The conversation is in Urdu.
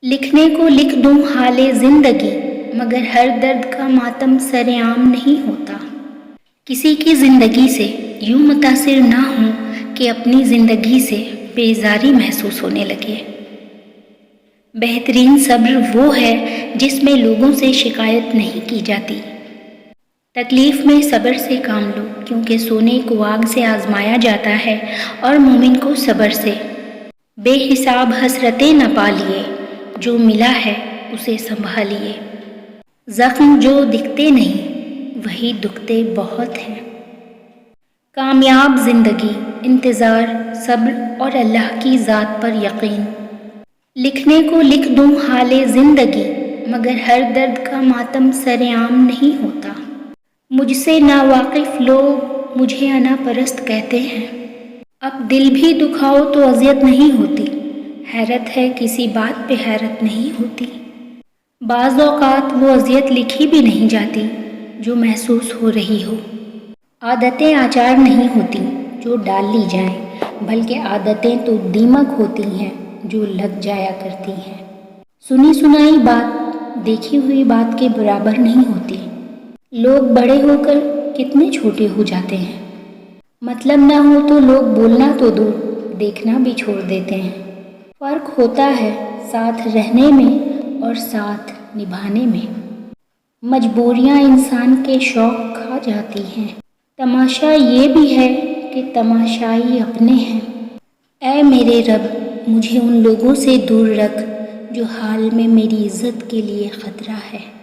لکھنے کو لکھ دوں حال زندگی، مگر ہر درد کا ماتم سر عام نہیں ہوتا۔ کسی کی زندگی سے یوں متاثر نہ ہوں کہ اپنی زندگی سے بیزاری محسوس ہونے لگے۔ بہترین صبر وہ ہے جس میں لوگوں سے شکایت نہیں کی جاتی۔ تکلیف میں صبر سے کام لو، کیونکہ سونے کو آگ سے آزمایا جاتا ہے اور مومن کو صبر سے۔ بے حساب حسرتیں نہ پالیے، جو ملا ہے اسے سنبھالیے۔ زخم جو دکھتے نہیں وہی دکھتے بہت ہیں۔ کامیاب زندگی، انتظار، صبر اور اللہ کی ذات پر یقین۔ لکھنے کو لکھ دوں حال زندگی، مگر ہر درد کا ماتم سر عام نہیں ہوتا۔ مجھ سے ناواقف لوگ مجھے انا پرست کہتے ہیں۔ اب دل بھی دکھاؤ تو اذیت نہیں ہوتی۔ حیرت ہے کسی بات پہ حیرت نہیں ہوتی۔ بعض اوقات وہ اذیت لکھی بھی نہیں جاتی جو محسوس ہو رہی ہو۔ عادتیں آچار نہیں ہوتی جو ڈال لی جائیں، بلکہ عادتیں تو دیمک ہوتی ہیں جو لگ جایا کرتی ہیں۔ سنی سنائی بات دیکھی ہوئی بات کے برابر نہیں ہوتی۔ لوگ بڑے ہو کر کتنے چھوٹے ہو جاتے ہیں۔ مطلب نہ ہو تو لوگ بولنا تو دور، دیکھنا بھی چھوڑ دیتے ہیں۔ فرق ہوتا ہے ساتھ رہنے میں اور ساتھ نبھانے میں۔ مجبوریاں انسان کے شوق کھا جاتی ہیں۔ تماشا یہ بھی ہے کہ تماشائی اپنے ہیں۔ اے میرے رب، مجھے ان لوگوں سے دور رکھ جو حال میں میری عزت کے لیے خطرہ ہے۔